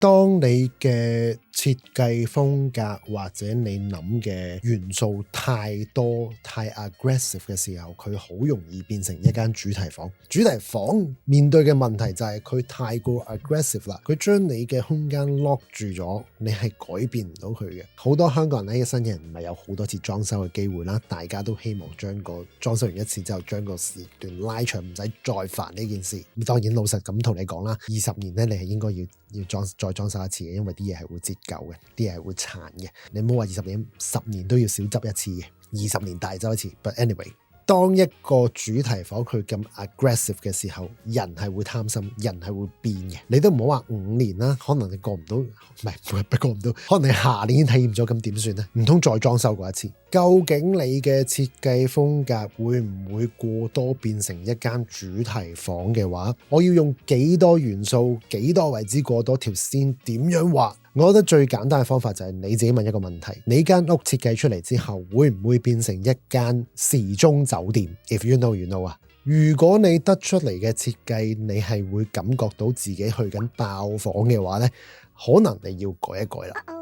當你嘅設計風格或者你諗嘅元素太多太 aggressive 嘅時候，佢好容易變成一間主題房。主題房面對嘅問題就係佢太過 aggressive 啦，佢將你嘅空間 lock 住咗，你係改變唔到佢嘅。好多香港人咧，一生人唔係有好多次裝修嘅機會啦，大家都希望將個裝修完一次之後將個時段拉長，唔使再煩呢件事。咁當然老實咁同你講啦，20年咧你係應該要再裝修一次嘅，因為啲嘢係會折舊嘅，啲嘢係會殘嘅。你唔好話20年，10年都要少執一次嘅，20年大執一次。But anyway， 當一個主題房佢咁 aggressive 嘅時候，人係會貪心，人係會變嘅。你都唔好話5年啦，可能你過唔到，唔係過唔到，可能你下年體驗咗，咁點算呢？唔通再裝修過一次？究竟你嘅設計風格會唔會過多變成一間主題房嘅話，我要用幾多元素，幾多為之過多，條線點樣畫？我覺得最簡單嘅方法就係你自己問一個問題：你間屋設計出嚟之後，會唔會變成一間時鐘酒店 ？If you know, you know 啊！如果你得出嚟嘅設計，你係會感覺到自己去緊爆房嘅話呢，可能你要改一改啦。